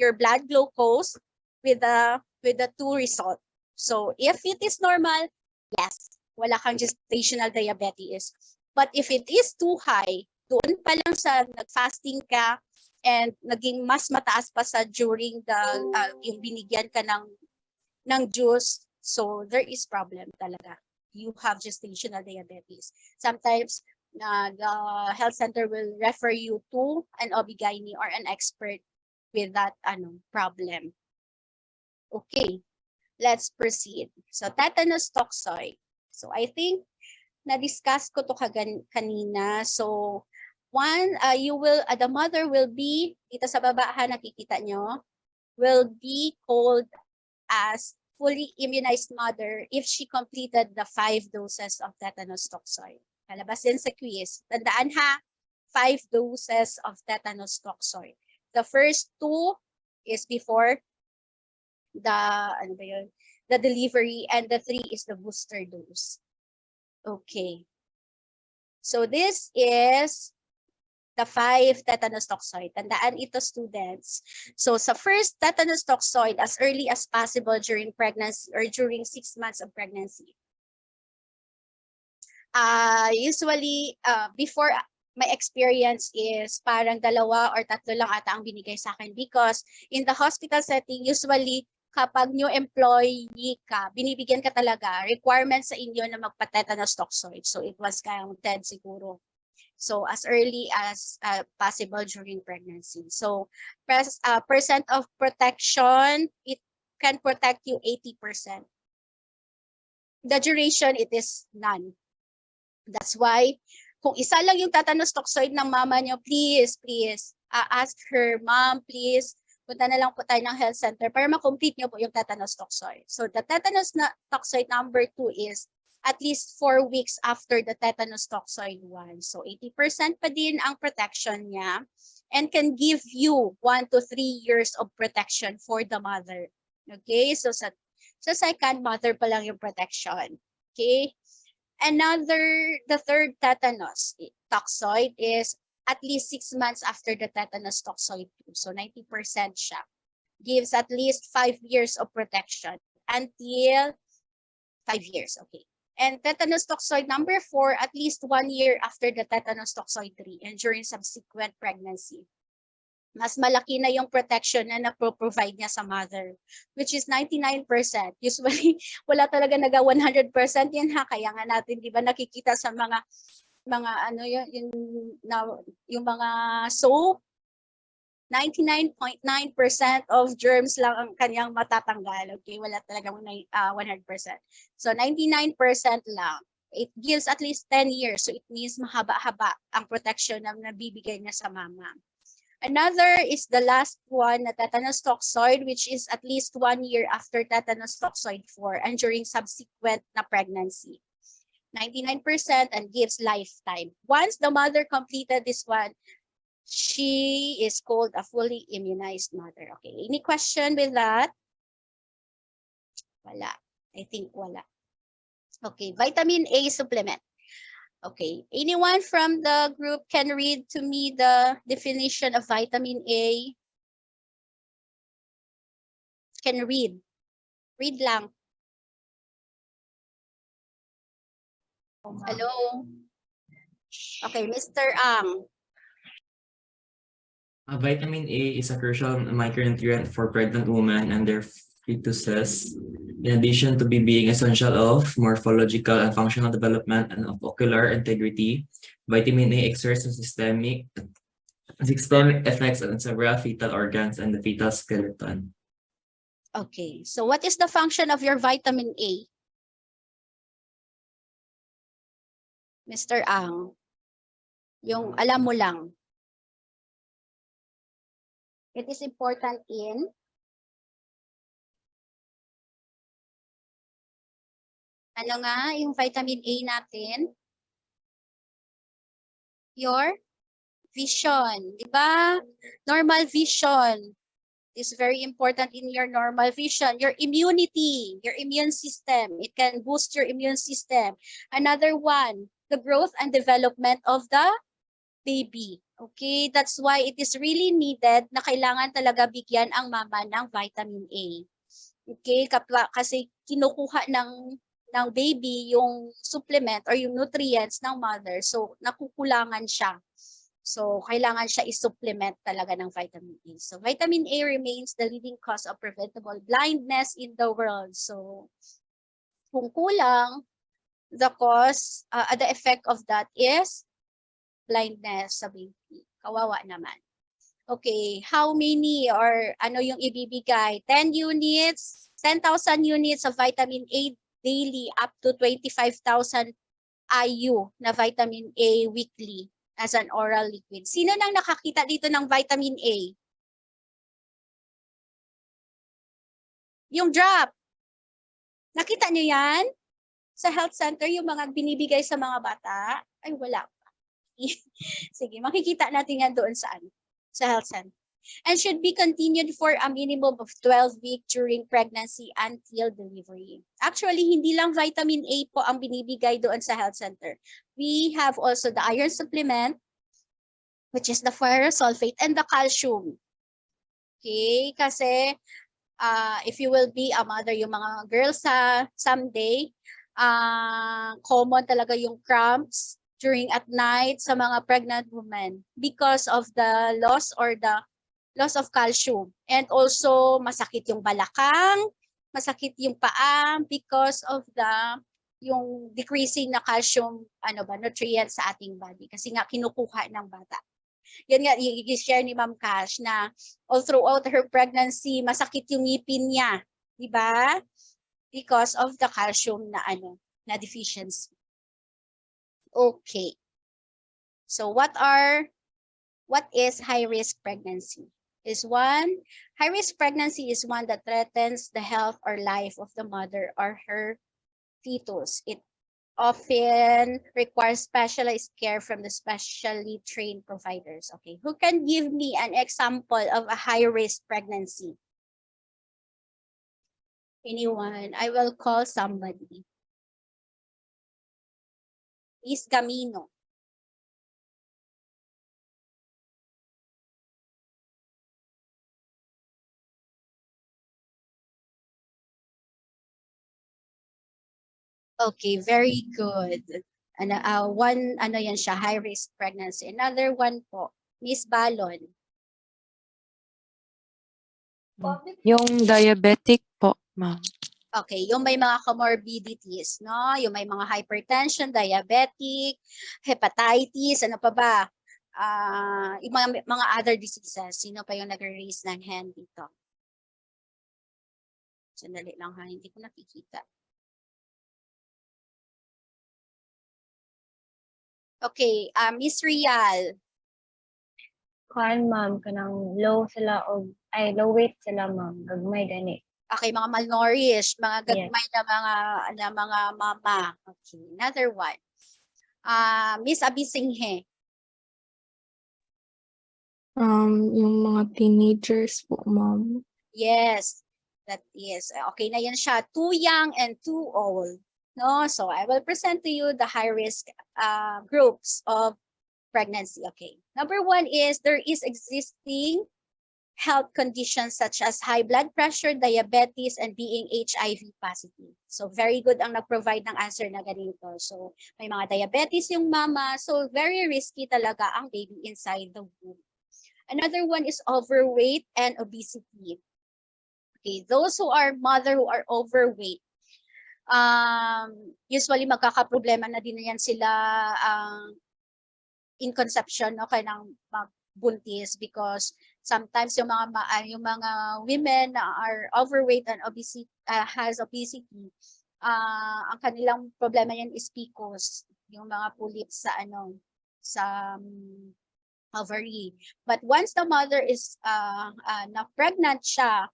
your blood glucose with the 2 result. So if it is normal, yes, wala kang gestational diabetes. But if it is too high, doon pa lang sa nag-fasting ka and naging mas mataas pa sa during the yung binigyan ka ng juice, so there is problem talaga. You have gestational diabetes. Sometimes the health center will refer you to an OB/GYN or an expert with that problem. Okay, let's proceed. So tetanus toxoid. So I think na-discuss ko to kanina. So one, the mother will be, dito sa baba nakikita nyo, will be called as fully immunized mother if she completed the 5 doses of tetanus toxoid. Kalabas din sa quiz. Tandaan ha, 5 doses of tetanus toxoid. The first 2 is before the delivery, and the 3 is the booster dose. Okay. So this is the 5 tetanus toxoid. Tandaan ito, students. So sa first tetanus toxoid, as early as possible during pregnancy or during 6 months of pregnancy. Usually, before my experience is parang 2 or 3 lang ata ang binigay sa akin, because in the hospital setting, usually kapag new employee ka, binibigyan ka talaga requirements sa inyo na magpa-tetanus toxoid. So it was counted siguro. So as early as possible during pregnancy. So percent of protection, it can protect you 80%. The duration, it is none. That's why, kung isa lang yung tetanus toxoid ng mama nyo, please, ask her, mom, please, punta na lang po tayo ng health center para ma-complete nyo po yung tetanus toxoid. So the tetanus toxoid number 2 is at least 4 weeks after the tetanus toxoid 1. So 80% pa din ang protection niya and can give you 1 to 3 years of protection for the mother. Okay, so sa second, mother pa lang yung protection. Okay, the third tetanus toxoid is at least 6 months after the tetanus toxoid 2. So 90% siya. Gives at least 5 years of protection until 5 years. Okay. And tetanus toxoid number 4, at least 1 year after the tetanus toxoid 3 and during subsequent pregnancy. Mas malaki na yung protection na napro-provide niya sa mother, which is 99%. Usually, wala talaga naga 100% yan ha. Kaya nga natin, di ba, nakikita sa mga yung mga soap, 99.9% of germs lang ang kanyang matatanggal. Okay, wala talagang 100%. So 99% lang. It gives at least 10 years. So it means mahaba-haba ang protection na nabibigay niya sa mama. Another is the last one, na tetanus toxoid, which is at least 1 year after tetanus toxoid 4 and during subsequent na pregnancy. 99% and gives lifetime. Once the mother completed this one, she is called a fully immunized mother. Okay, any question with that? Wala. I think wala. Okay, vitamin A supplement. Okay, anyone from the group can read to me the definition of vitamin A? Can read. Read lang. Hello? Okay, Mr. Ang. Vitamin A is a crucial micronutrient for pregnant women and their fetuses, in addition to being essential of morphological and functional development and of ocular integrity. Vitamin A exerts systemic effects on several fetal organs and the fetal skeleton. Okay, so what is the function of your vitamin A? Mr. Ang, yung alam mo lang. It is important in ano nga yung vitamin A natin? Your vision, di ba? Normal vision is very important in your normal vision. Your immunity, your immune system. It can boost your immune system. Another one, the growth and development of the baby. Okay, that's why it is really needed na kailangan talaga bigyan ang mama ng vitamin A. Okay, kasi kinukuha ng baby yung supplement or yung nutrients ng mother. So, nakukulangan siya. So, kailangan siya i-supplement talaga ng vitamin A. So, vitamin A remains the leading cause of preventable blindness in the world. So, kung kulang, the effect of that is blindness sa baby. Kawawa naman. Okay, how many or ano yung ibibigay? 10 units, 10,000 units of vitamin A daily up to 25,000 IU na vitamin A weekly as an oral liquid. Sino nang nakakita dito ng vitamin A? Yung drop. Nakita nyo yan? Sa health center, yung mga binibigay sa mga bata? Ay, wala pa. Sige, makikita natin yan doon sa health center. And should be continued for a minimum of 12 weeks during pregnancy until delivery. Actually, hindi lang vitamin A po ang binibigay doon sa health center. We have also the iron supplement, which is the ferrous sulfate, and the calcium. Okay, kasi if you will be a mother, yung mga girls someday, common talaga yung cramps during at night sa mga pregnant women because of the loss of calcium. And also, masakit yung balakang, masakit yung paa because of yung decreasing na calcium nutrients sa ating body kasi nga kinukuha ng bata. Yan nga, i-share ni Ma'am Cash na all throughout her pregnancy, masakit yung ngipin niya. Di ba? Because of the calcium na deficiency. Okay. So what is high-risk pregnancy? High-risk pregnancy is one that threatens the health or life of the mother or her fetus. It often requires specialized care from the specially trained providers. Okay, who can give me an example of a high-risk pregnancy? Anyone? I will call somebody. Miss Gamino. Okay, very good. Yan siya, high-risk pregnancy. Another one po, Miss Balon. Yung diabetic po, ma'am. Okay, yung may mga comorbidities, no? Yung may mga hypertension, diabetic, hepatitis, ano pa ba? Yung mga other diseases. Sino pa yung nag-raise ng hand dito? Sandali lang ha, hindi ko nakikita. Okay, Miss Rial. Kuan ma'am kanang low weight sila ma'am, gagmay gani. Okay, mga malnourished, mga gagmay na mga mama. Okay, another one. Miss Abisinghe. Yung mga teenagers po, ma'am. Yes, that is. Okay na yan siya. Too young and too old. No, so I will present to you the high risk groups of pregnancy. Okay. Number one is there is existing health conditions such as high blood pressure, diabetes, and being HIV positive. So very good ang nag-provide ng answer na ganito. So may mga diabetes yung mama. So very risky talaga ang baby inside the womb. Another one is overweight and obesity. Okay, those who are overweight, usually magkakaproblema na din yan sila in conception, no, kaya ng buntis because sometimes yung mga women na are overweight and has obesity, ang kanilang problema yan is PCOS, yung mga pulis sa ovary. But once the mother is na pregnant siya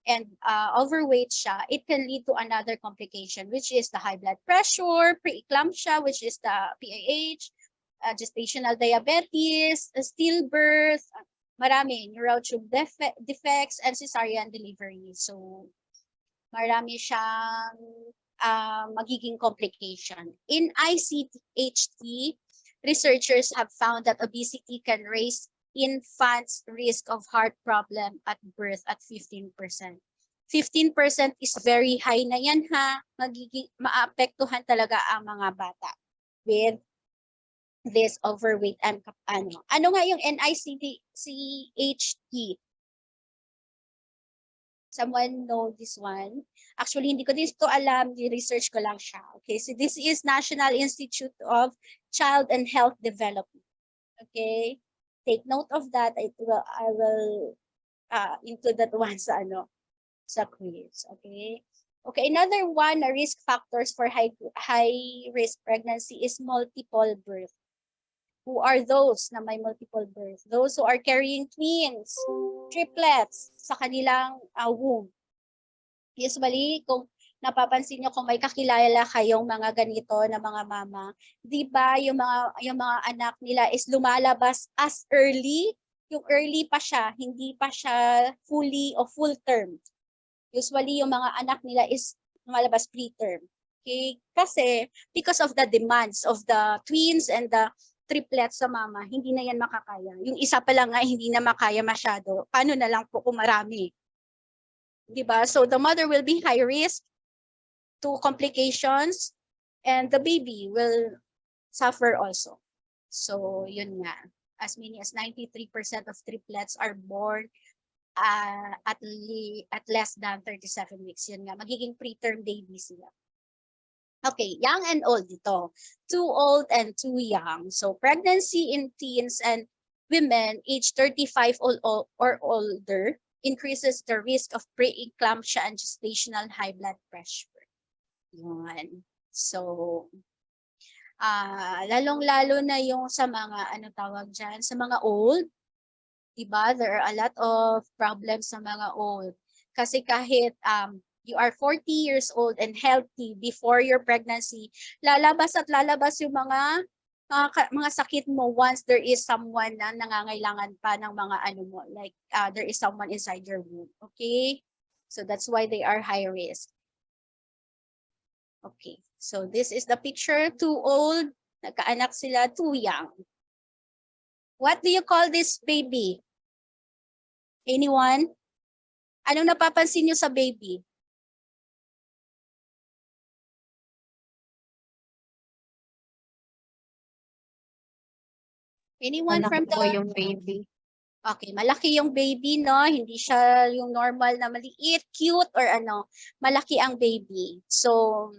and overweight siya, it can lead to another complication, which is the high blood pressure, preeclampsia, which is the PAH, gestational diabetes, stillbirth, marami, neural tube defects, and cesarean delivery. So, marami siyang magiging complication. In ICHT, researchers have found that obesity can raise infants' risk of heart problem at birth at 15%. 15% is very high na yan ha. Maapektuhan talaga ang mga bata with this overweight and ano. Ano nga yung NICHT? Someone know this one? Actually, hindi ko dito alam. Research ko lang siya. Okay, so this is National Institute of Child and Health Development. Okay, take note of that. I will include that one sa sa quiz. Okay. Okay, another one, risk factors for high risk pregnancy is multiple birth. Who are those na may multiple birth? Those who are carrying twins, triplets sa kanilang womb. Usually, kung napapansin nyo, kung may kakilala kayong mga ganito na mga mama, di ba yung mga anak nila is lumalabas as early, yung early pa siya, hindi pa siya fully o full term. Usually, yung mga anak nila is lumalabas preterm. Okay? Kasi, because of the demands of the twins and the triplets sa mama, hindi na yan makakaya. Yung isa pa lang nga, hindi na makaya masyado. Paano na lang po kung marami? Diba? So, the mother will be high risk to complications and the baby will suffer also. So, yun nga. As many as 93% of triplets are born at less than 37 weeks. Yun nga, magiging preterm baby sila. Okay, young and old dito. Too old and too young. So pregnancy in teens and women age 35 or older increases the risk of preeclampsia and gestational high blood pressure. Yun. So, lalong-lalo na yung sa mga, tawag dyan, sa mga old, diba? There are a lot of problems sa mga old. Kasi kahit you are 40 years old and healthy before your pregnancy, lalabas at lalabas yung mga sakit mo once there is someone na nangangailangan pa ng mga mo, like there is someone inside your womb. Okay? So that's why they are high risk. Okay. So this is the picture. Too old, nagkaanak sila, too young. What do you call this baby? Anyone? Anong napapansin niyo sa baby? Anyone Malaki from po the... yung baby. Okay, malaki yung baby, no? Hindi siya yung normal na maliit, cute, or malaki ang baby. So,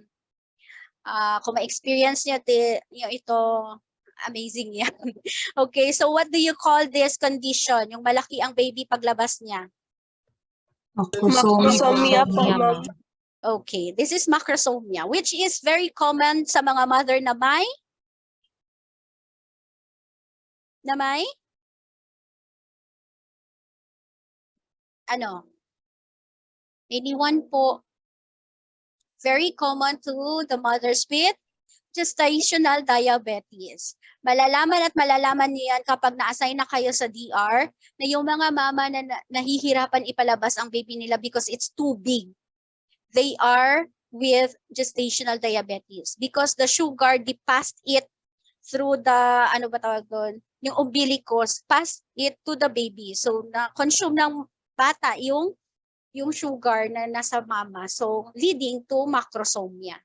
kung ma-experience niyo ito, amazing yan. Okay, so what do you call this condition? Yung malaki ang baby paglabas niya? Macrosomia po, ma'am. Okay, this is macrosomia, which is very common sa mga mother na may? Anyone po? Very common to the mothers with gestational diabetes. Malalaman at malalaman niyo yan kapag na-assign na kayo sa DR na yung mga mama na nahihirapan ipalabas ang baby nila because it's too big. They are with gestational diabetes because the sugar passed it through the, yung umbilicus, passed it to the baby. So, na-consume ng bata yung sugar na nasa mama. So, leading to macrosomia.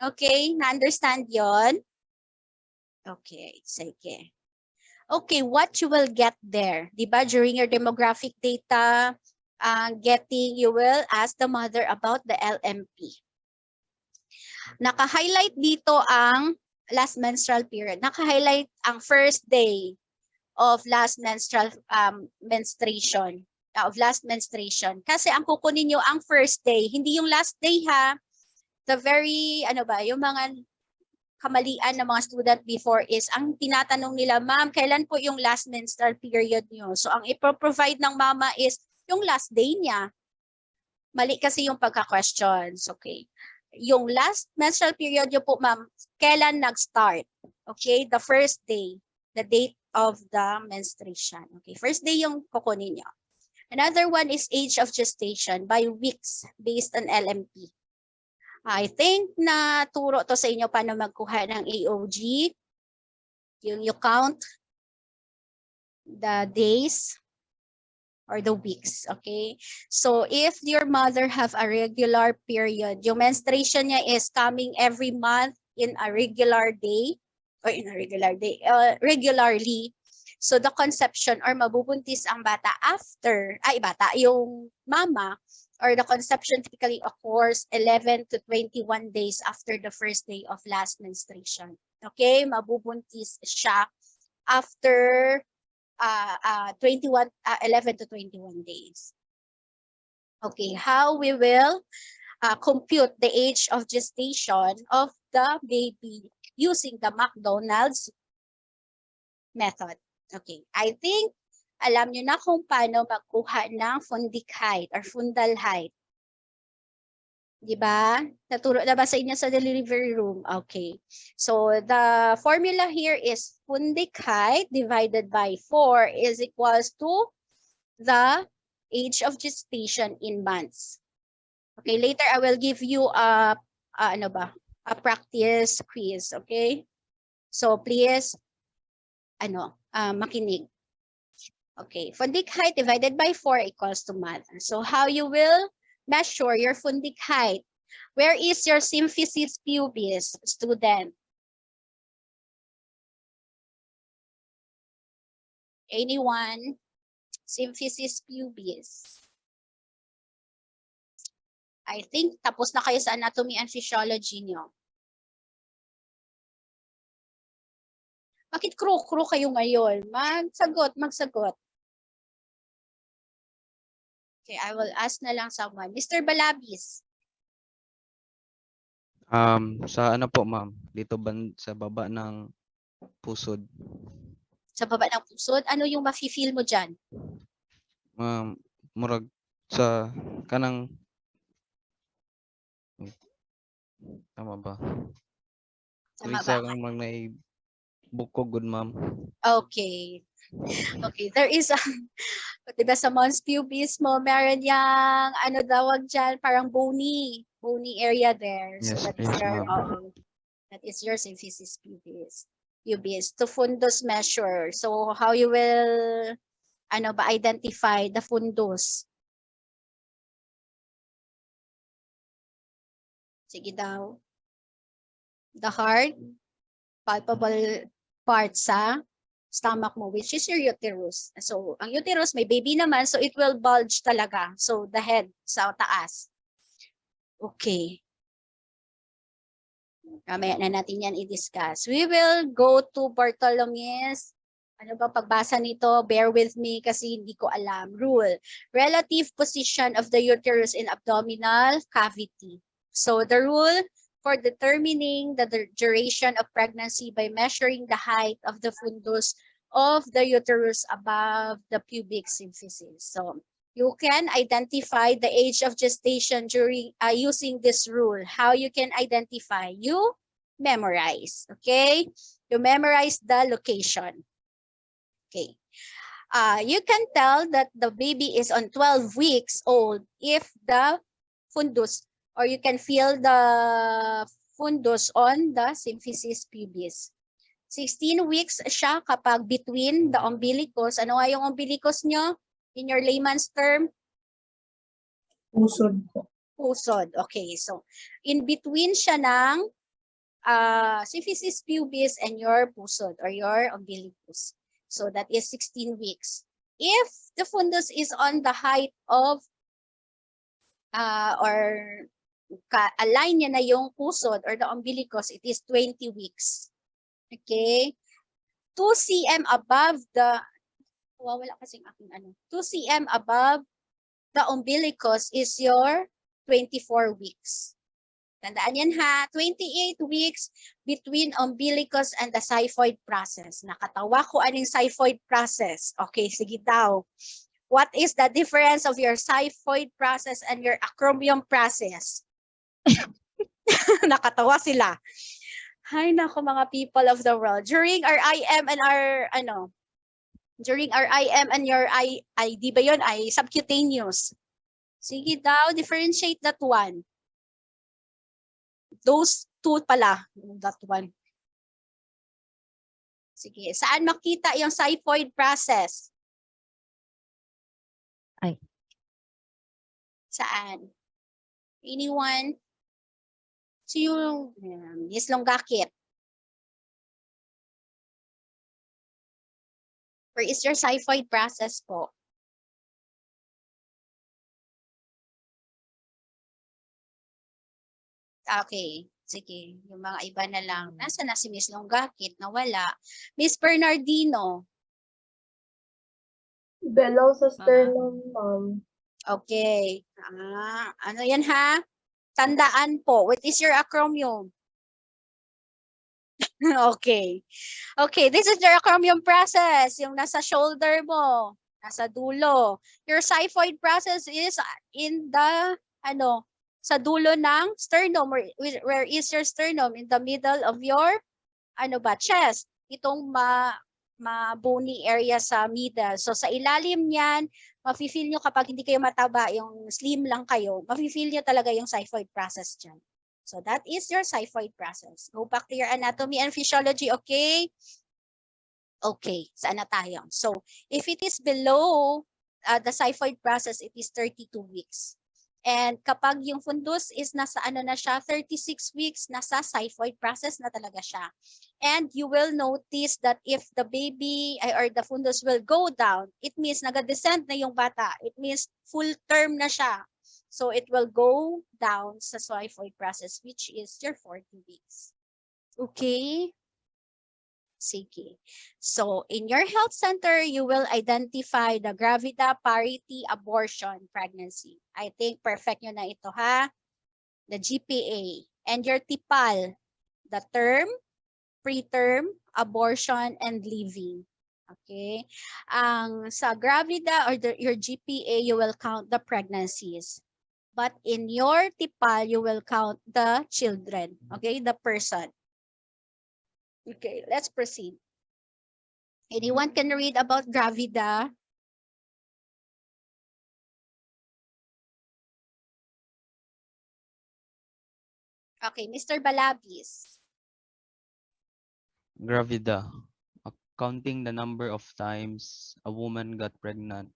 Okay? Na-understand yon? Okay, sige. Okay, what you will get there? Diba? During your demographic data, you will ask the mother about the LMP. Naka-highlight dito ang last menstrual period. Naka-highlight ang first day of last menstrual menstruation. Kasi ang kukunin nyo ang first day, hindi yung last day ha. The very, yung mga kamalian ng mga student before is, ang tinatanong nila, ma'am, kailan po yung last menstrual period nyo? So, ang ipro-provide ng mama is yung last day niya. Mali kasi yung pagka-questions, okay? Yung last menstrual period nyo po, ma'am, kailan nag-start? Okay, the first day, the date of the menstruation. Okay, first day yung kukunin nyo. Another one is age of gestation by weeks based on LMP. I think na turo to sa inyo paano magkuha ng AOG. You count the days or the weeks, okay? So if your mother have a regular period, yung menstruation niya is coming every month in a regular day, or in a regular day, regularly. So the conception or mabubuntis ang bata after, yung mama, or the conception typically occurs 11 to 21 days after the first day of last menstruation. Okay, mabubuntis siya after 11 to 21 days. Okay, how we will compute the age of gestation of the baby using the McDonald's method. Okay, I think alam nyo na kung paano magkuha ng fundic height or fundal height. Di ba? Naturo na ba sa inyo sa delivery room? Okay. So the formula here is fundic height divided by 4 is equals to the age of gestation in months. Okay, later I will give you a practice quiz, okay? So please makinig. Okay, fundic height divided by 4 equals to mother. So how you will measure your fundic height? Where is your symphysis pubis, student? Anyone? Symphysis pubis. I think tapos na kayo sa anatomy and physiology nyo. Bakit kro-kro kayo ngayon? Magsagot. Okay, I will ask na lang someone. Mr. Balabis. Sa ano po, ma'am? Dito sa baba ng pusod. Sa baba ng pusod, ano yung mafe-feel mo dyan? Murag sa kanang tama ba? Tama Sa ba? kang mga bukog good, ma'am. Okay. Okay, there is a, diba sa mons pubis mo, meron yang, ano dawag dyan, parang bony area there. So Yes, that is yes, your, ma'am. that is your symphysis pubis. Pubis, to fundus measure. So how you will, identify the fundus? Sige daw. The heart, palpable part sa stomach mo, which is your uterus. So, ang uterus, may baby naman, so it will bulge talaga. So, the head sa taas. Okay. Mamaya na natin yan i-discuss. We will go to Bartholomew's. Ano ba pagbasa nito? Bear with me kasi hindi ko alam. Rule. Relative position of the uterus in abdominal cavity. So, the rule for determining the duration of pregnancy by measuring the height of the fundus of the uterus above the pubic symphysis. So you can identify the age of gestation during using this rule. How you can identify? You memorize, okay? You memorize the location. Okay. You can tell that the baby is on 12 weeks old if the fundus, or you can feel the fundus on the symphysis pubis. 16 weeks siya kapag between the umbilicus. Ano nga yung umbilicus nyo? In your layman's term? Pusod po. Pusod. Okay. So, in between siya ng symphysis pubis and your pusod or your umbilicus. So, that is 16 weeks. If the fundus is on the height of or align niya na yung pusod or the umbilicus, it is 20 weeks. Okay? 2 cm above the, wala kasing aking 2 cm above the umbilicus is your 24 weeks. Tandaan yan ha, 28 weeks between umbilicus and the xiphoid process. Nakatawa ko anong xiphoid process. Okay, sige daw. What is the difference of your xiphoid process and your acromion process? Nakatawa sila. Hay nako mga people of the world. During our IM and our during our IM and your di ba yun ay subcutaneous. Sige daw, differentiate that one. Those two pala, that one. Sige, saan makita yung xiphoid process? Ay. Saan? Anyone? So yung Miss Longgakit. Where is your xiphoid process po? Okay. Sige, yung mga iba na lang. Nasa na si Miss Longgakit? Nawala. Miss Bernardino. Below sa sternum, ma'am. Okay. Ano yan ha? Tandaan po. What is your acromion? Okay. Okay, this is your acromion process. Yung nasa shoulder mo, nasa dulo. Your xiphoid process is in the, sa dulo ng sternum. Where is your sternum? In the middle of your, chest. Itong bony area sa middle. So sa ilalim niyan, mafe-feel nyo kapag hindi kayo mataba, yung slim lang kayo, mafe-feel nyo talaga yung xiphoid process dyan. So that is your xiphoid process. Go back to your anatomy and physiology, okay? Okay, saan na tayo? So if it is below the xiphoid process, it is 32 weeks. And kapag yung fundus is nasa 36 weeks, nasa xiphoid process na talaga siya. And you will notice that if the baby or the fundus will go down, it means nag-descend na yung bata. It means full term na siya. So it will go down sa xiphoid process, which is your 40 weeks. Okay? Sige. So, in your health center, you will identify the gravida, parity, abortion, pregnancy. I think perfect nyo na ito, ha? The GPA. And your TIPAL, the term, preterm, abortion, and leaving. Okay? Sa gravida or your GPA, you will count the pregnancies. But in your TIPAL, you will count the children. Okay? The person. Okay, let's proceed. Anyone can read about gravida? Okay, Mr. Balabis. Gravida. Counting the number of times a woman got pregnant.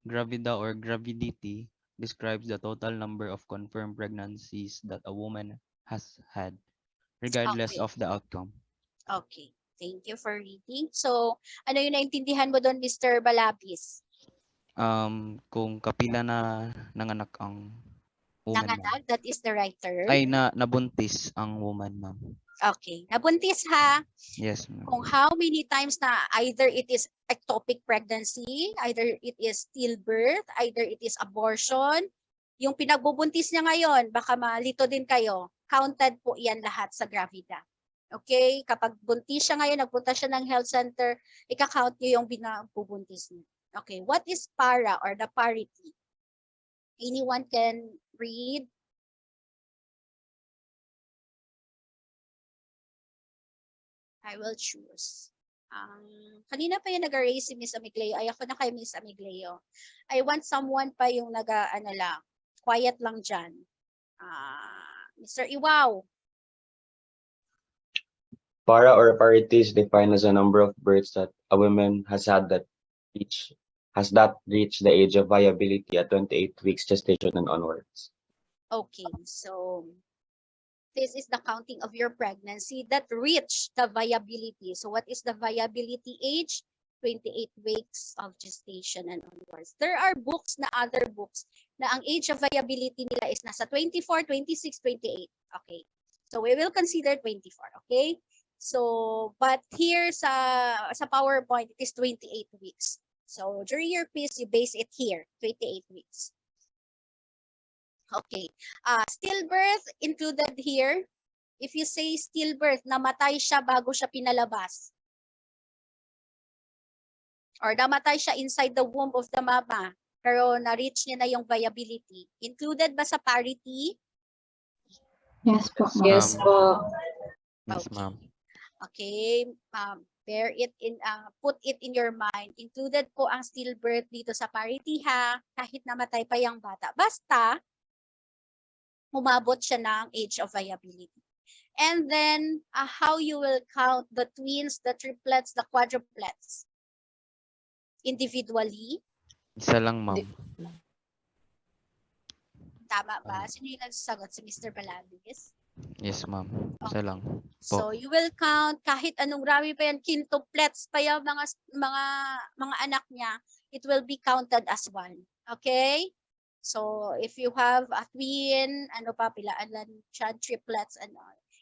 Gravida or gravidity describes the total number of confirmed pregnancies that a woman has had, regardless Okay. of the outcome. Okay, thank you for reading. So, ano yung naintindihan mo doon, Mr. Balabis? Kung kapila na nanganak ang woman, ma'am. Nanganak, that is the right term. Ay, nabuntis ang woman, ma'am. Okay, nabuntis ha. Yes, ma'am. Kung how many times na either it is ectopic pregnancy, either it is stillbirth, either it is abortion, yung pinagbubuntis niya ngayon, baka malito din kayo, counted po yan lahat sa gravida. Okay? Kapag buntis siya ngayon, nagpunta siya ng health center, ika-count niyo yung binabubuntis niya. Okay, what is para or the parity? Anyone can read? I will choose. Kanina pa yung nag-raise si Miss Amigleo. Ay, ako na kay Miss Amigleo. I want someone pa yung lang, quiet lang dyan. Mr. Iwaw. Para or parity is defined as a number of births that a woman has reached the age of viability at 28 weeks gestation and onwards. Okay, so this is the counting of your pregnancy that reached the viability. So what is the viability age? 28 weeks of gestation and onwards. There are books na other books na ang age of viability nila is nasa 24, 26, 28. Okay. So we will consider 24, okay? So but here sa PowerPoint it is 28 weeks. So during your quiz you base it here, 28 weeks. Okay. Stillbirth included here. If you say stillbirth, namatay siya bago siya pinalabas. Or namatay siya inside the womb of the mama, pero na-reach niya na yung viability. Included ba sa parity? Yes po, ma'am. Yes, po. Yes, Okay. ma'am. Okay. Bear it in, put it in your mind. Included po ang stillbirth dito sa parity ha, kahit namatay pa yung bata. Basta, umabot siya ng age of viability. And then how you will count the twins, the triplets, the quadruplets? Individually? Isa lang, ma'am. Tama ba? Sino yung nagsasagot? Si Mr. Balabis? Yes, ma'am. Isa Okay. lang. So you will count kahit anong rami pa yan, quintuplets pa yung mga anak niya, it will be counted as one. Okay? So if you have a twin, ano pa, pilaan lang siya, triplets, ano,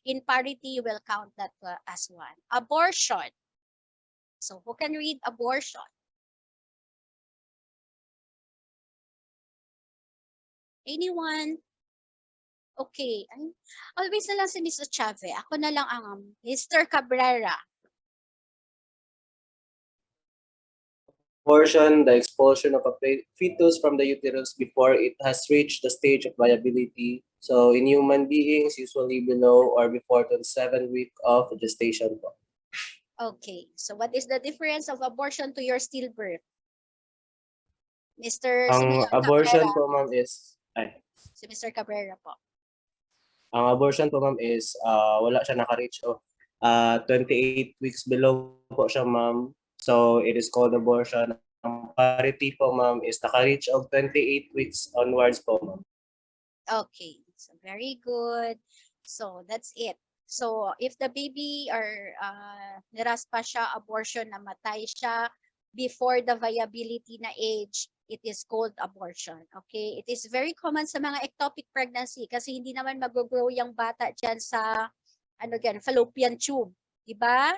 in parity, you will count that as one. Abortion. So who can read abortion? Anyone? Okay. Ay, always na lang si Mr. Chave. Ako na lang ang Mr. Cabrera. Abortion, the expulsion of a fetus from the uterus before it has reached the stage of viability. So in human beings, usually below or before the 7th week of gestation. Okay. So what is the difference of abortion to your stillbirth? Mr. Ang abortion po, ma'am, is Si Mr. Cabrera po. ang abortion po, ma'am, is wala siya naka-reach of 28 weeks below po siya, ma'am. So it is called abortion. Ang parity po, ma'am, is naka-reach of 28 weeks onwards po, ma'am. Okay. So very good. So that's it. So if the baby or niraspa siya, abortion, namatay siya before the viability na age, it is called abortion. Okay? It is very common sa mga ectopic pregnancy kasi hindi naman mag-grow yung bata dyan sa fallopian tube. Diba?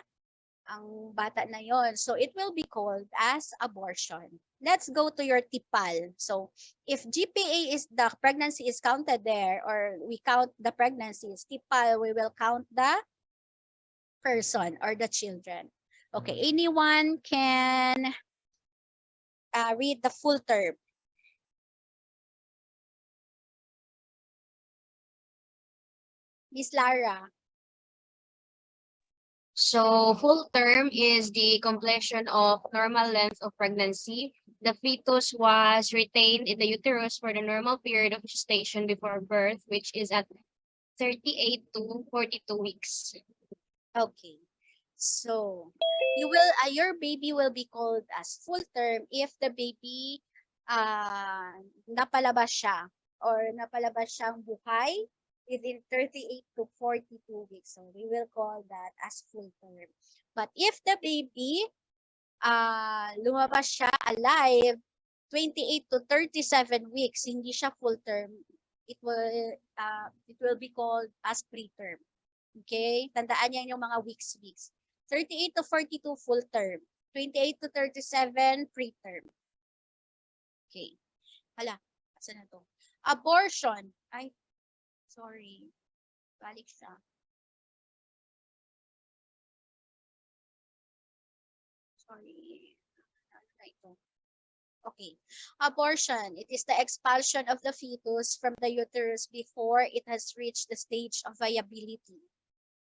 Ang bata na yon. So it will be called as abortion. Let's go to your tipal. So if GPA is the pregnancy is counted there, or we count the pregnancies, tipal, we will count the person or the children. Okay, anyone can read the full term? Miss Lara. So full term is the completion of normal length of pregnancy. The fetus was retained in the uterus for the normal period of gestation before birth, which is at 38 to 42 weeks. Okay. So you will your baby will be called as full term if the baby napalabas siya or napalabas siyang buhay within 38 to 42 weeks. So we will call that as full term. But if the baby lumabas siya alive 28 to 37 weeks, hindi siya full term, it will be called as preterm. Okay? Tandaan niya yung mga weeks. 38 to 42 full term. 28 to 37 preterm. Okay. Hala, asa na to? Abortion. Ay, sorry. Balik siya. Sorry. Ano na ito? Okay. Abortion. It is the expulsion of the fetus from the uterus before it has reached the stage of viability.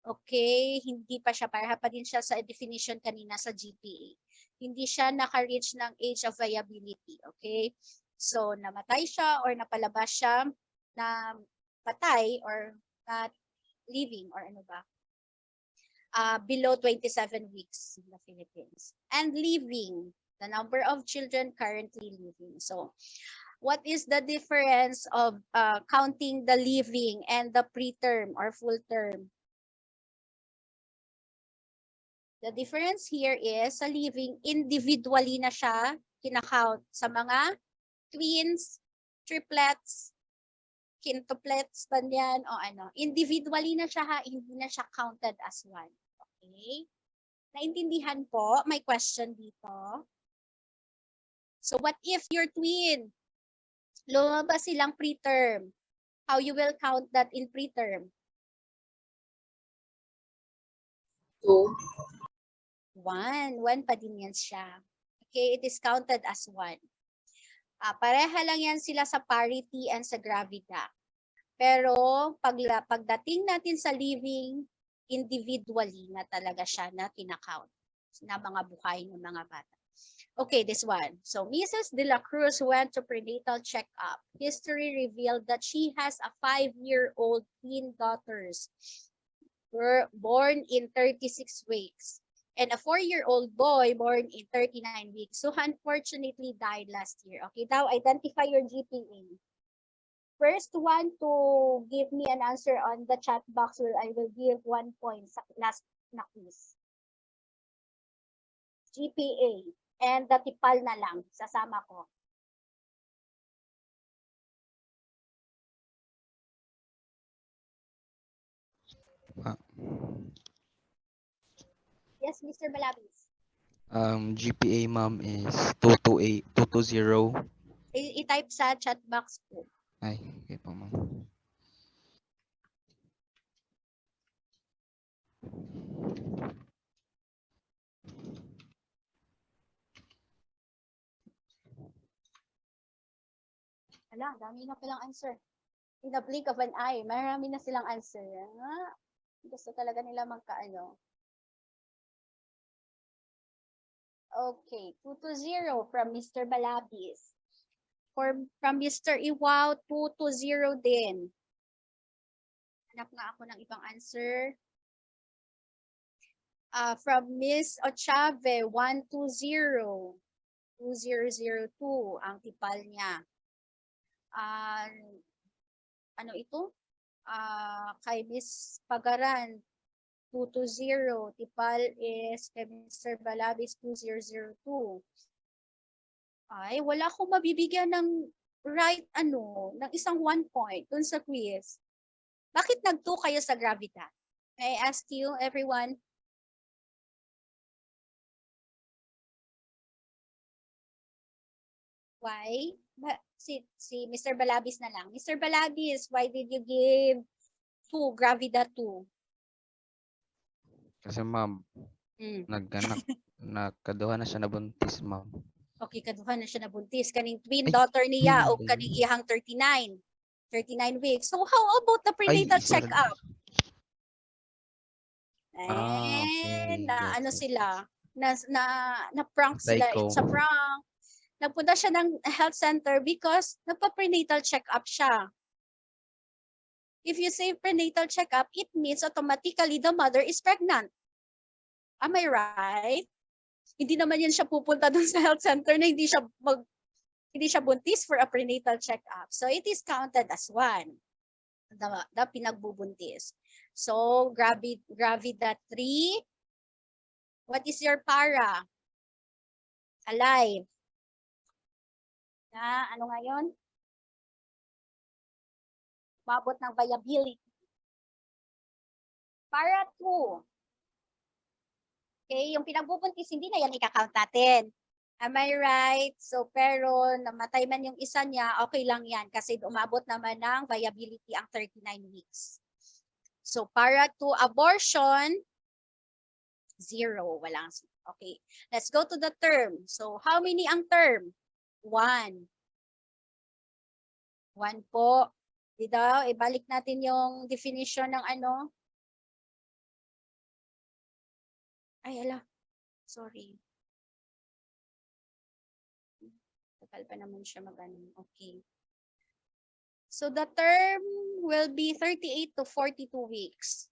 Okay, hindi pa siya, para pa din siya sa definition kanina sa GPA. Hindi siya naka-reach ng age of viability, okay? So, namatay siya or napalabas siya na patay or not living or ano ba? Below 27 weeks in the Philippines. And living, the number of children currently living. So, what is the difference of counting the living and the preterm or full term? The difference here is sa living, individually na siya kinakount sa mga twins, triplets, quintuplets, banyan, o ano. Individually na siya ha, hindi na siya counted as one. Okay? Naintindihan po? May question dito. So what if your twin, lumabas silang preterm? How you will count that in preterm? 2. 1 pa din yan siya. Okay, it is counted as 1. Pareha lang yan sila sa parity and sa gravida. Pero pagdating natin sa living, individually na talaga siya na kinakount na mga buhay ng mga bata. Okay, this one. So Mrs. De La Cruz went to prenatal checkup. History revealed that she has a 5-year-old twin daughters. were born in 36 weeks. And a 4-year-old boy born in 39 weeks. So unfortunately died last year. Okay, now identify your GPA. First one to give me an answer on the chat box, I will give 1 point sa last na quiz. GPA. And the tipal na lang, sasama ko. Ah, Yes, Mr. Balabis. GPA ma'am is 228, 220. I-type sa chat box po. Ay, okay po ma'am. Ala, dami na palang answer. In the blink of an eye, marami na silang answer. Gusto talaga nila magkaano. Okay, 2-0 from Mr. Balabis. From Mr. Iwao, 2-0 din. Hanap nga ako ng ibang answer. From Miss Ochave, 1-0. 2002 ang tipal niya. Ano ito? Kay Miss Pagaran, 2-0. Tipal is kay Mr. Balabis, 2002. Ay, wala akong mabibigyan ng right, ng isang 1 point dun sa quiz. Bakit nag-2 kayo sa gravitas? May I ask you, everyone? Why? Si Mr. Balabis na lang. Mr. Balabis, why did you give 2, gravida 2? Kasi ma'am, nagkanak, nakaduha na siya nabuntis ma'am. Okay, kaduha na siya nabuntis. Kaning twin Ay, daughter niya o hindi. kaning iyahang 39 weeks. So how about the prenatal sorry. check-up? Okay. Ano Gotcha. sila? Na prank sila. Psycho. It's a prank. Nagpunta siya ng health center because nagpa-prenatal check-up siya. If you say prenatal check-up, it means automatically the mother is pregnant. Am I right? Hindi naman yan siya pupunta dun sa health center na hindi siya buntis for a prenatal check-up. So it is counted as one. The pinagbubuntis. So gravida 3. What is your para? Alive. Ano ngayon? Mabot ng viability. Para 2. Okay, yung pinagbubuntis, hindi na yan ika-count natin. Am I right? So, pero namatay man yung isa niya, okay lang yan kasi umabot naman ng viability ang 39 weeks. So, para 2 abortion, 0. Walang. Okay, let's go to the term. So, how many ang term? 1. 1 po. Dito, ibalik natin yung definition ng ano. Ay, ala. Sorry. Tagal pa naman siya mag-ano. Okay. So, the term will be 38 to 42 weeks.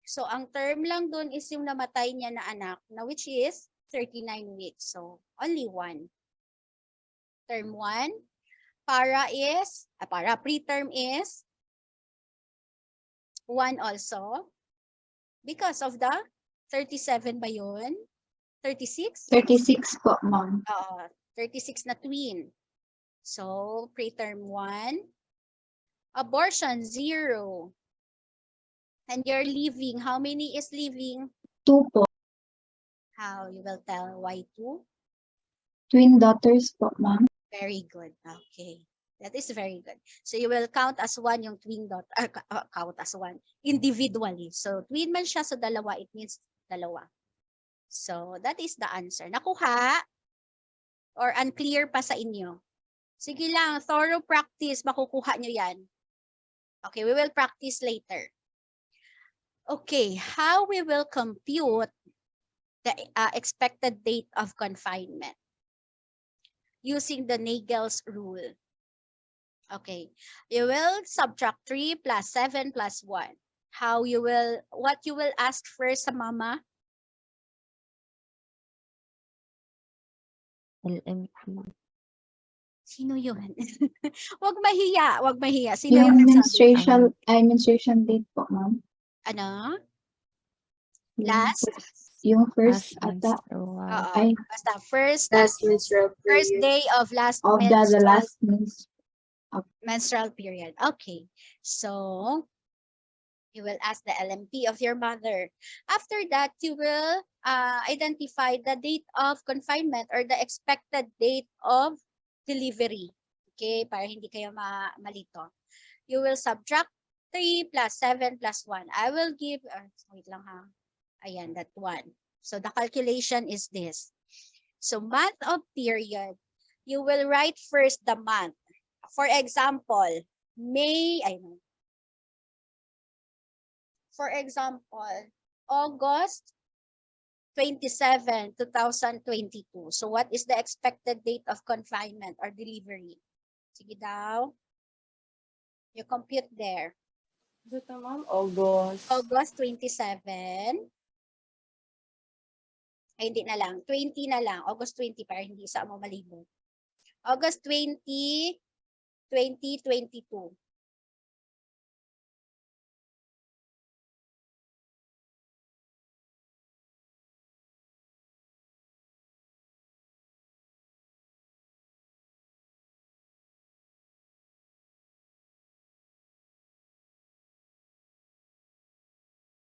So, ang term lang dun is yung namatay niya na anak, na which is 39 weeks. So, only 1. Term 1. Para preterm is 1 also. Because of the 37 ba yun? 36? 36 po, ma'am. 36 na twin. So, preterm 1. Abortion, 0. And you're leaving. How many is leaving? 2 po. How? You will tell why 2? Twin daughters po, ma'am. Very good. Okay. That is very good. So you will count as 1 yung twin daughter. Count as 1. Individually. So twin man siya, so dalawa. It means dalawa. So that is the answer. Nakuha? Or unclear pa sa inyo? Sige lang. Thorough practice. Makukuha nyo yan. Okay. We will practice later. Okay. How we will compute the expected date of confinement? Using the Nagel's rule. Okay, you will subtract 3 plus 7 plus 1. what you will ask first sa mama? LMP. Sino yun? Wag mahiya. Sino Yung yung nagsabi? menstruation date po, ma'am. Ano? Yung Last? Yung first Last ata Oo. ay Basta first Last menstrual first period. day of last of the last means. menstrual period. Okay. So, you will ask the LMP of your mother. After that, you will identify the date of confinement or the expected date of delivery. Okay, para hindi kayo malito. You will subtract 3 plus 7 plus 1. I will give, wait lang ha. Ayan, that 1. So the calculation is this. So month of period, you will write first the month. For example, August 27, 2022. So what is the expected date of confinement or delivery? Sige daw. You compute there. Dito, ma'am, August. August 27. Ay, hindi na lang. 20 na lang. August 20 para hindi sa mo malibot. August 20, 2022.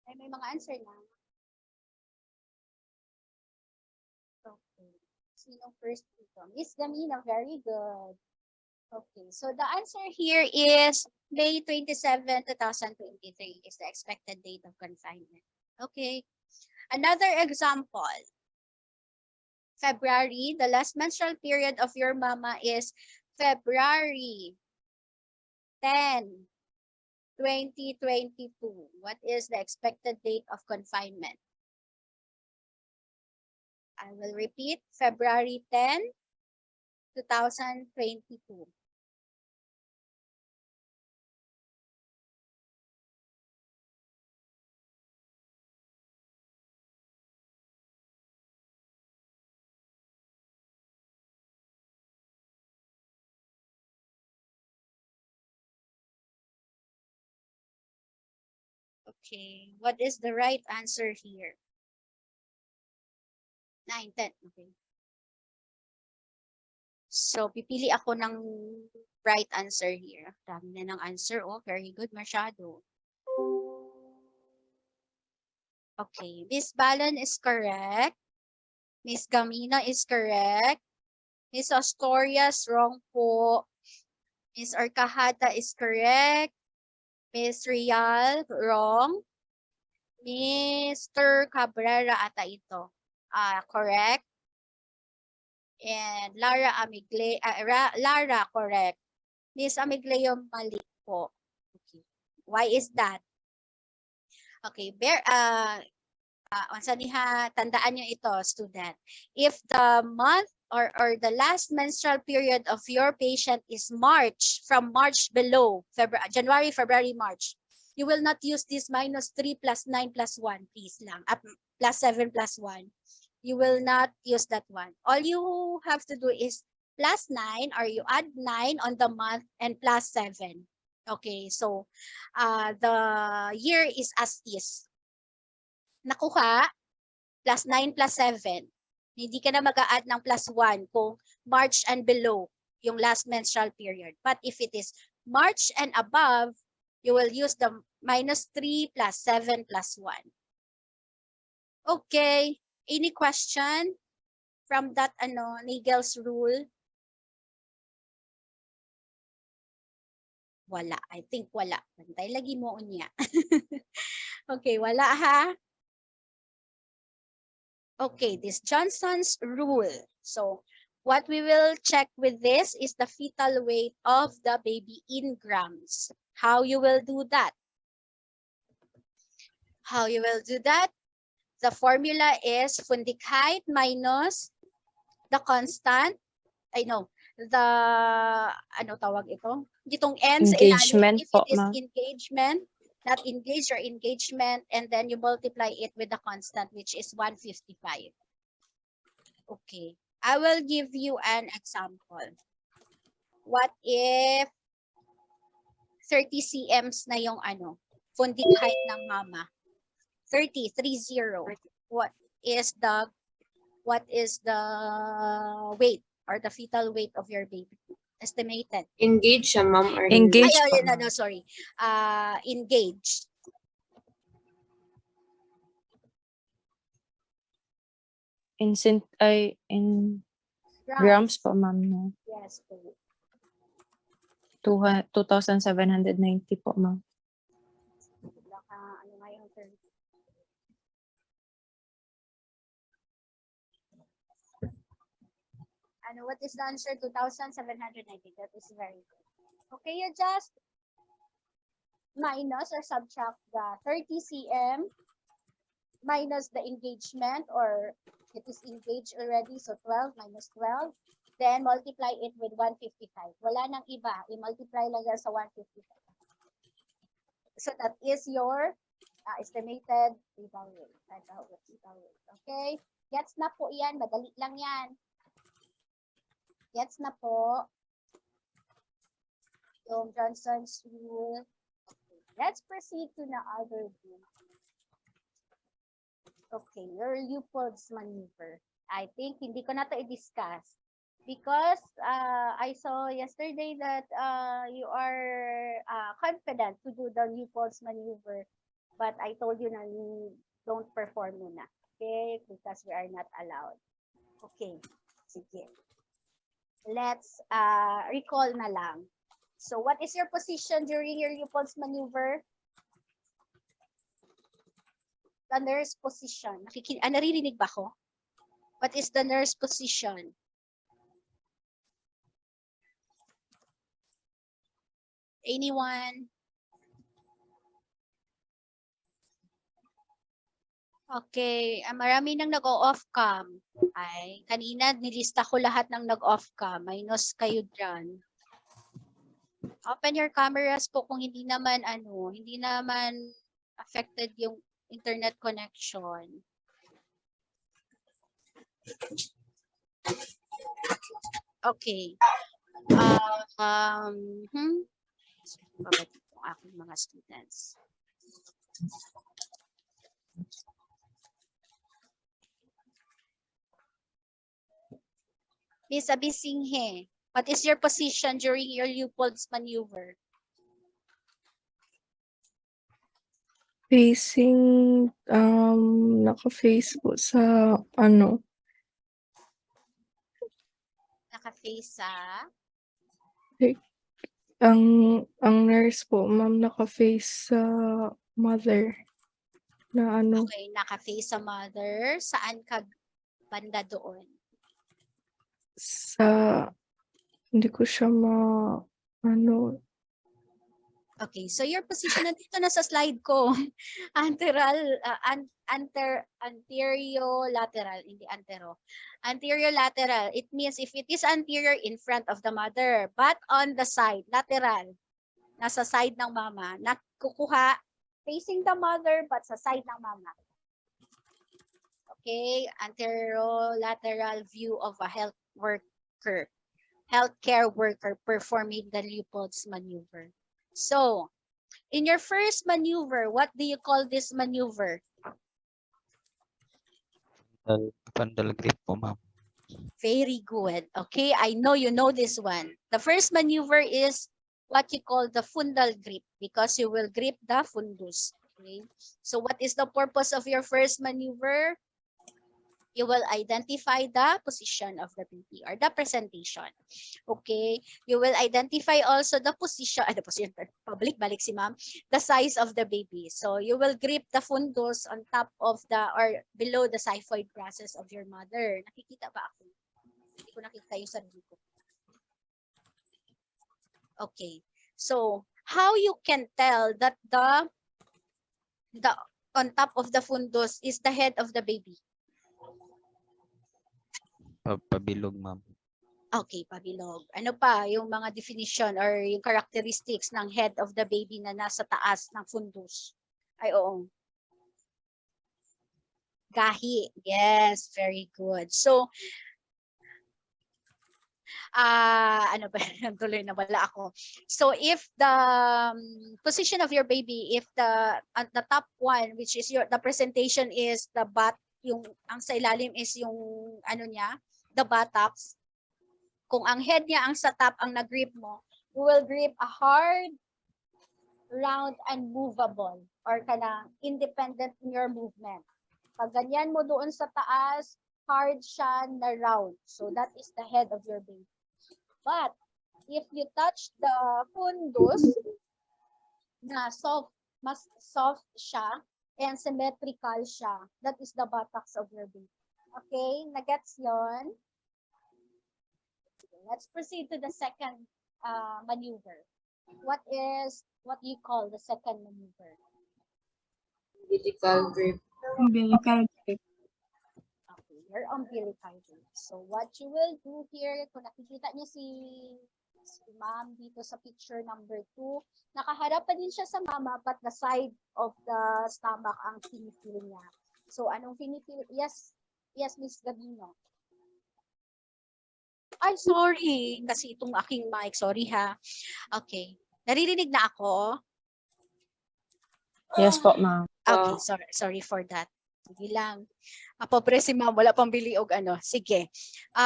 Ay, may mga answer na. Okay. Sino first dito? Miss Gamina, very good. Okay, so the answer here is May 27, 2023 is the expected date of confinement. Okay. Another example. February, the last menstrual period of your mama is February 10, 2022. What is the expected date of confinement? I will repeat, February 10, 2022. Okay, what is the right answer here? 9, 10, okay. So, pipili ako ng right answer here. Dami na ng answer. Oh, very good, masyado. Okay, Miss Balan is correct. Miss Gamina is correct. Miss Astorias, wrong po. Miss Orcahata is correct. Miss Rial, wrong. Mr. Cabrera ata ito. Correct. And Lara Lara, correct. Miss Amigleo, mali po. Okay. Why is that? Okay, tandaan nyo ito, student. If the month or the last menstrual period of your patient is March, from March below, January, February, March, you will not use this -3 plus 9 plus 1, please lang, plus 7 plus 1. You will not use that one. All you have to do is plus 9 or you add 9 on the month and plus 7. Okay, so the year is as is. Nakuha, plus 9 plus 7. Hindi ka na mag-a-add ng plus 1 kung March and below yung last menstrual period. But if it is March and above, you will use the -3 plus 7 plus 1. Okay, any question from that Nagel's rule? Wala, I think wala. Bantay lagi mo unya. Okay, wala ha? Okay, this Johnson's rule. So what we will check with this is the fetal weight of the baby in grams. How you will do that? How you will do that? The formula is fundic height minus the constant, the, tawag ito? Itong N sa ilalim, Engagement if po, it is ma'am. engagement, not engaged or engagement, and then you multiply it with the constant, which is 155. Okay, I will give you an example. What if 30 cms na yung fundit height ng mama? 30. What is the weight or the fetal weight of your baby? Estimated. Engage siya, ma'am, or Engage Ay, po, no, ma'am. sorry. Engage. In grams po, ma'am. No? Yes, po. 2,790 po, ma'am. Ano nga yung 30? What is the answer? 2,790. That is very good. Okay, you just minus or subtract the 30 cm minus the engagement, or it is engaged already, so 12 minus 12. Then multiply it with 155. Wala nang iba. I-multiply lang yan sa 155. So that is your estimated fetal weight. Okay? Gets na po yan. Madali lang yan. Gets na po yung Johnson's rule. Okay. Let's proceed to the other rule. Okay, your Leopold's maneuver. I think hindi ko na to i-discuss because I saw yesterday that you are confident to do the Leopold's maneuver, but I told you na don't perform muna. Okay, because we are not allowed. Okay, sige. Let's recall na lang. So what is your position during your Leopold's maneuver? The nurse position. Naririnig ba ko? What is the nurse position? Anyone? Okay, marami nang nag-off cam. Ay, kanina nilista ko lahat ng nag-off cam. Minus kayo dyan. Open your cameras po kung hindi naman affected yung internet connection. Okay. Babalik po aking mga students. Miss Abisinghe, what is your position during your Leopold's maneuver? Facing, naka-face po sa, Naka-face sa? ang nurse po, ma'am, naka-face sa mother. Na Okay, naka-face sa mother. Saan ka banda doon? Hindi ko siya Okay, so your position nandito na sa slide ko. Anterior-lateral, hindi antero. Anterior-lateral, it means if it is anterior, in front of the mother, but on the side, lateral, nasa side ng mama, nakukuha facing the mother, but sa side ng mama. Okay, anterior-lateral view of a healthcare worker performing the Leopold's maneuver. So, in your first maneuver, what do you call this maneuver? Fundal grip po, ma'am. Very good. Okay, I know you know this one. The first maneuver is what you call the fundal grip because you will grip the fundus. Okay, so what is the purpose of your first maneuver? You will identify the position of the baby or the presentation. Okay, you will identify also the position, balik si ma'am, the size of the baby. So you will grip the fundus on top of or below the xiphoid process of your mother. Nakikita ba ako? Hindi ko nakita yung sarili ko. Okay, so how you can tell that the on top of the fundus is the head of the baby? Pabilog, ma'am. Okay, pabilog. Ano pa yung mga definition or yung characteristics ng head of the baby na nasa taas ng fundus? Ay, oo. Gahi. Yes, very good. So, ano ba, tuloy na wala ako. So, if the position of your baby, if the top one, which is the presentation is the butt, yung ang sa ilalim is yung ano niya, the buttocks. Kung ang head niya ang sa top ang nag-grip mo, you will grip a hard, round, and movable or kana independent in your movement. Pag ganyan mo doon sa taas, hard siya na round. So that is the head of your baby. But if you touch the fundus, na soft, mas soft siya and symmetrical siya, that is the buttocks of your baby. Okay, nagets yon? Let's proceed to the second maneuver. What do you call the second maneuver? Umbilical grip. Umbilical grip. Okay, your umbilical grip. So what you will do here, kung nakikita niyo si ma'am dito sa picture number 2, nakaharap pa din siya sa mama but the side of the stomach ang pinipil niya. So anong pinipil? Yes, Miss Gabino. Ay, sorry. Kasi itong aking mic. Sorry ha. Okay. Naririnig na ako? Yes po, ma'am. Okay, sorry for that. Sige lang. Pobre si ma'am, wala pang biliog ano. Sige.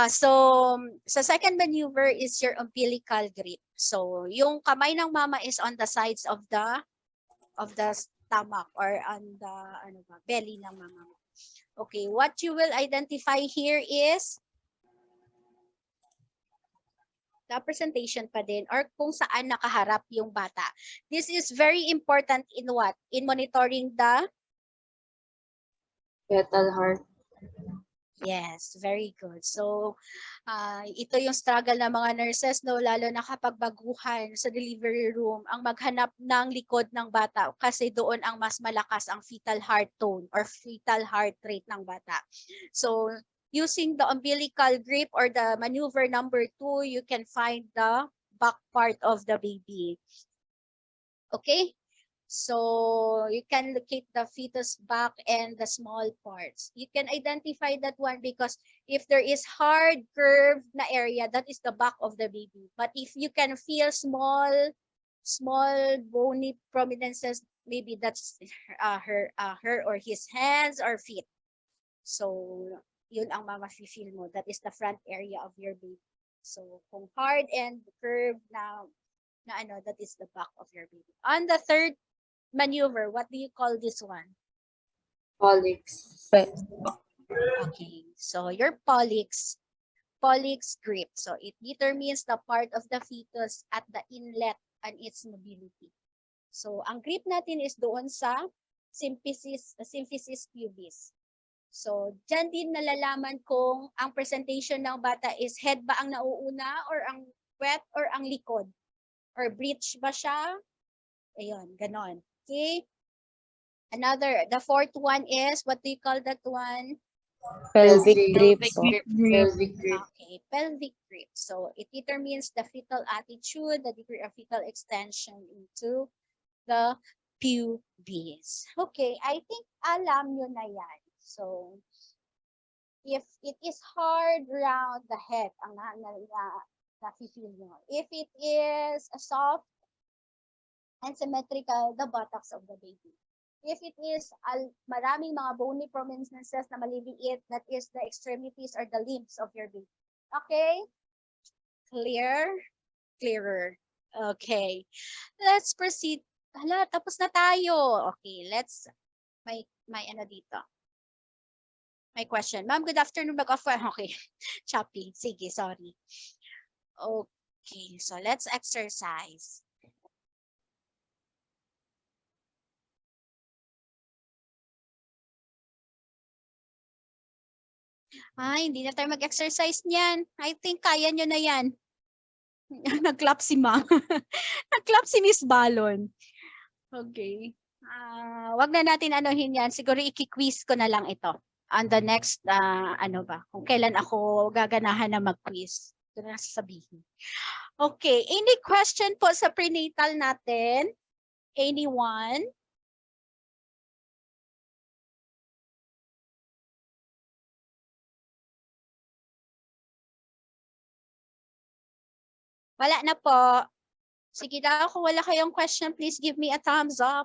So, sa second maneuver is your umbilical grip. So, yung kamay ng mama is on the sides of the stomach or on the belly ng mama. Okay, what you will identify here is the presentation pa din or kung saan nakaharap yung bata. This is very important in what? In monitoring the Fetal heart. Yes, very good. So, ito yung struggle ng mga nurses, no? Lalo na kapag baguhan sa delivery room, ang maghanap ng likod ng bata kasi doon ang mas malakas ang fetal heart tone or fetal heart rate ng bata. So, using the umbilical grip or the maneuver number 2, you can find the back part of the baby. Okay? So you can locate the fetus back and the small parts. You can identify that one because if there is hard curved na area, that is the back of the baby. But if you can feel small bony prominences, maybe that's her or his hands or feet. So yun ang mama-feel mo. That is the front area of your baby. So kung hard and curved na that is the back of your baby. On the third maneuver, what do you call this one? Pollex. Okay, so your pollex grip. So it determines the part of the fetus at the inlet and its mobility. So ang grip natin is doon sa symphysis pubis. So dyan din nalalaman kung ang presentation ng bata is head ba ang nauuna or ang wet or ang likod? Or breech ba siya? Ayun, ganon. Okay. The fourth one is, what do you call that one? Pelvic grip. Pelvic grip. Okay, pelvic grip. So it determines the fetal attitude, the degree of fetal extension into the pubis. Okay, I think alam nyo na yan. So if it is hard round the head, ang na-feel nyo. If it is a soft and symmetrical, the buttocks of the baby. If it is maraming mga bony prominences na maliliit, that is the extremities or the limbs of your baby. Okay? Clearer. Okay. Let's proceed. Hala, tapos na tayo. Okay, may ano dito. May question. Ma'am, good afternoon. Okay. Choppy. Sige, sorry. Okay, so let's exercise. Hindi na tayo mag-exercise niyan. I think kaya nyo na yan. Nag-clap si ma'am. Nag-clap si Miss Balon. Okay. Wag na natin anuhin yan. Siguro i-quiz ko na lang ito. On the next, kung kailan ako gaganahan na mag-quiz. ko na sasabihin. Okay, any question po sa prenatal natin? Anyone? Wala na po. Sige daw, kung wala kayong question, please give me a thumbs up.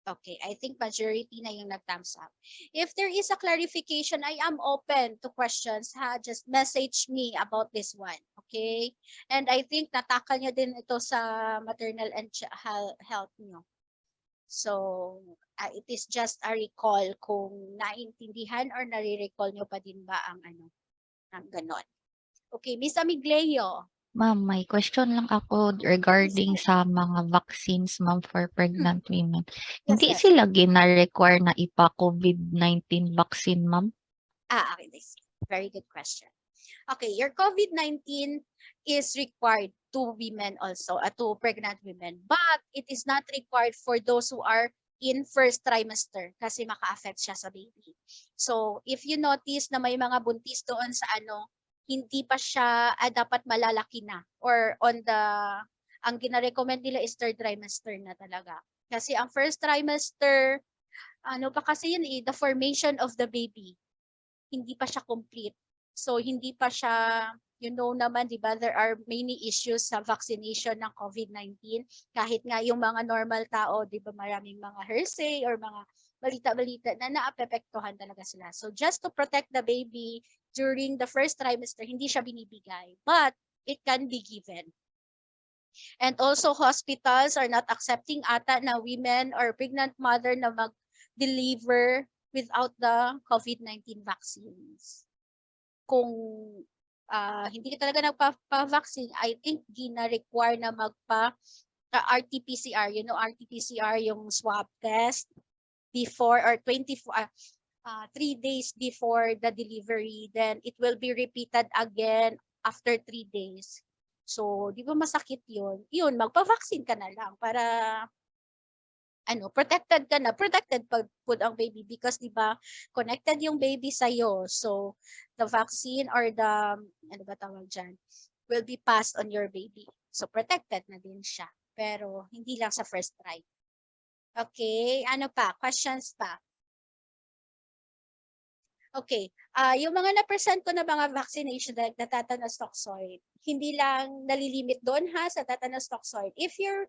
Okay, I think majority na yung nag-thumbs up. If there is a clarification, I am open to questions. Just message me about this one. Okay? And I think natakal nyo din ito sa maternal and health nyo. So, it is just a recall kung naintindihan or nare-recall nyo pa din ba ang ganon. Okay, Miss Amigleo. Ma'am, may question lang ako regarding sa mga vaccines, ma'am, for pregnant women. Hindi Yes, sila gina-require na ipa-COVID-19 vaccine, ma'am? Okay, very good question. Okay, your COVID-19 is required to women also, to pregnant women, but it is not required for those who are in first trimester kasi maka-affect siya sa baby. So, if you notice na may mga buntis doon sa hindi pa siya dapat malalaki na or ang gina-recommend nila is third trimester na talaga. Kasi ang first trimester, pa kasi yun the formation of the baby, hindi pa siya complete. So, hindi pa siya, naman, di ba, there are many issues sa vaccination ng COVID-19. Kahit nga yung mga normal tao, di ba, maraming mga hearsay or mga balita-balita na naapepektuhan talaga sila. So, just to protect the baby during the first trimester, hindi siya binibigay. But, it can be given. And also, hospitals are not accepting ata na women or pregnant mother na mag-deliver without the COVID-19 vaccines. Kung hindi ka talaga nagpa-vaccine, I think gina-require na RT-PCR, RT-PCR yung swab test before or 3 days before the delivery, then it will be repeated again after 3 days. So, di ba masakit yun? Yun, magpa-vaccine ka na lang para protected ka na, protected pag put ang baby because di ba connected yung baby sa iyo. So, the vaccine or the tawag diyan will be passed on your baby. So, protected na din siya. Pero hindi lang sa first try. Okay, pa? Questions pa? Okay, yung mga na-present ko na mga vaccination like the tetanus toxoid, hindi lang nalilimit doon sa tetanus toxoid. If your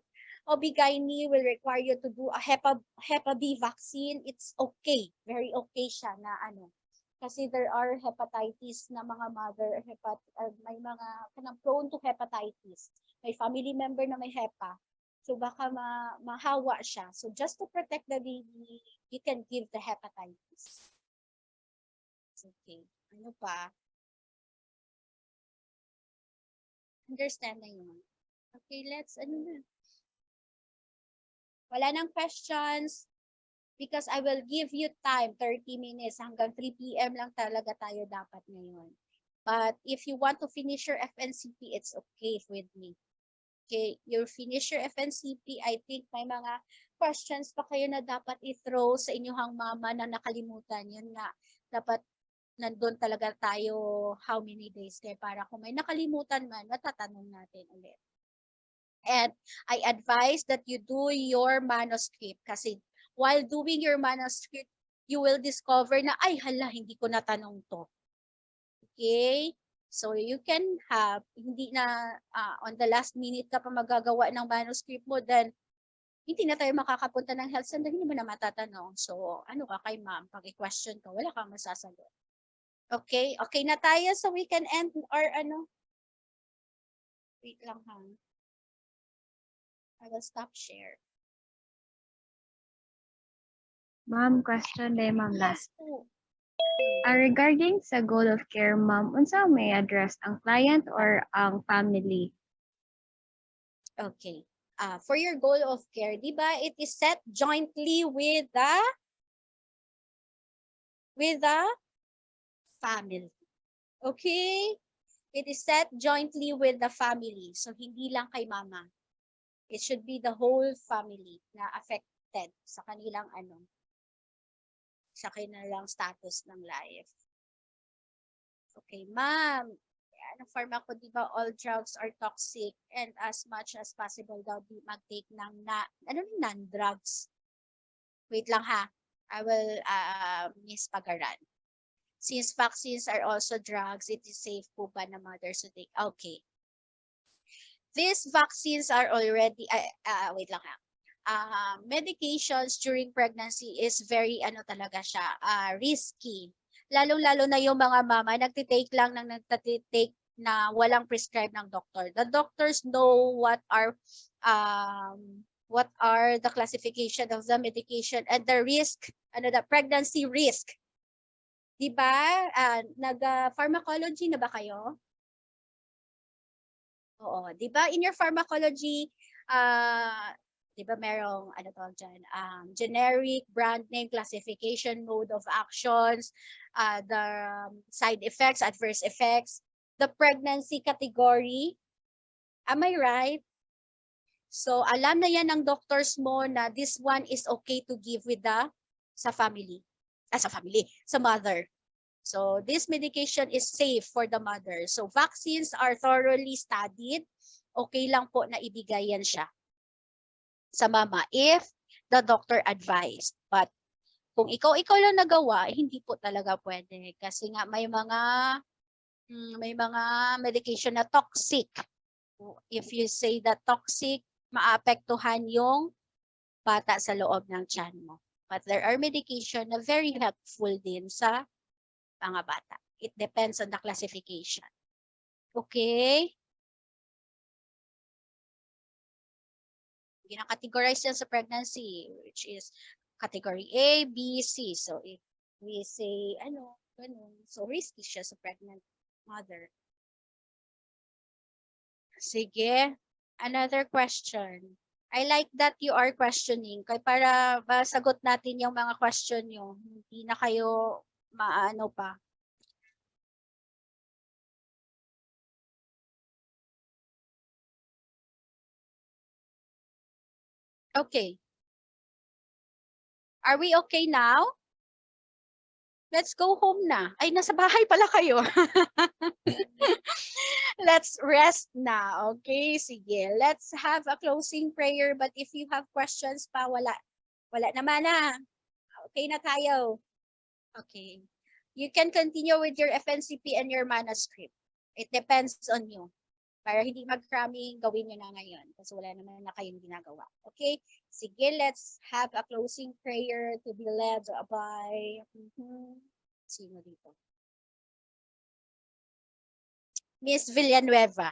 OB-GYN will require you to do a Hepa B vaccine, it's okay. Very okay siya na Kasi there are hepatitis na mga mother, may mga prone to hepatitis. May family member na may hepa. So baka mahawa siya. So just to protect the baby, you can give the hepatitis. Okay. Pa? Understand na yun. Okay, let's, wala nang questions because I will give you time, 30 minutes hanggang 3 p.m. lang talaga tayo dapat ngayon. But if you want to finish your FNCP, it's okay with me. Okay, you finish your FNCP, I think may mga questions pa kayo na dapat i-throw sa inyong mama na nakalimutan. Yun nga, dapat nandun talaga tayo how many days. Kaya para kung may nakalimutan man, matatanong natin ulit. And I advise that you do your manuscript kasi while doing your manuscript, you will discover na, ay hala, hindi ko natanong to. Okay? So you can have, hindi na on the last minute ka pa magagawa ng manuscript mo, then hindi na tayo makakapunta ng health center, hindi mo na matatanong. So ka kay ma'am, pag i-question ka, wala kang masasagot. Okay? Okay na tayo so we can end or wait lang ha. I will stop share. Ma'am, question day, ma'am, last. Regarding sa goal of care, ma'am, unsa may address ang client or ang family? Okay. For your goal of care, di ba, it is set jointly with the family. Okay? It is set jointly with the family. So, hindi lang kay mama. It should be the whole family na affected sa kanilang sa kanilang status ng life. Okay, ma'am. Ang pharma ko, di ba, all drugs are toxic and as much as possible daw di mag-take ng non-drugs. Wait lang ha. I will Miss Pagaran. Since vaccines are also drugs, it is safe po ba na mothers to take? Okay. These vaccines are already, wait lang ha. Medications during pregnancy is very talaga siya, risky. Lalong-lalo na yung mga mama, nagtitake lang ng nagtitake na walang prescribed ng doctor. The doctors know what are the classification of the medication and the risk, the pregnancy risk. Diba? Nag-pharmacology na ba kayo? Oo, 'di ba in your pharmacology, di ba merong generic, brand name, classification, mode of actions, the side effects, adverse effects, the pregnancy category. Am I right? So alam na yan ng doctors mo na this one is okay to give with sa mother. So this medication is safe for the mother. So vaccines are thoroughly studied. Okay lang po na ibigay yan siya sa mama if the doctor advised. But kung ikaw lang nagawa, hindi po talaga pwede kasi nga may mga medication na toxic. If you say that toxic, maapektuhan yung bata sa loob ng tiyan mo. But there are medication na very helpful din sa mga bata. It depends on the classification. Okay? Gina-categorize yan sa pregnancy, which is category A, B, C. So if we say, ganun. So risky siya sa pregnant mother. Sige. Another question. I like that you are questioning. Kaya para masagot natin yung mga question nyo. Hindi na kayo maano pa. Okay. Are we okay now? Let's go home na. Ay, nasa bahay pala kayo. Let's rest na. Okay, sige. Let's have a closing prayer. But if you have questions pa, wala naman na. Okay na tayo. Okay. You can continue with your FNCP and your manuscript. It depends on you. Para hindi mag-cramming, gawin nyo na ngayon. Kasi wala naman na kayong ginagawa. Okay? Sige, let's have a closing prayer to be led by... Sino dito? Miss Villanueva.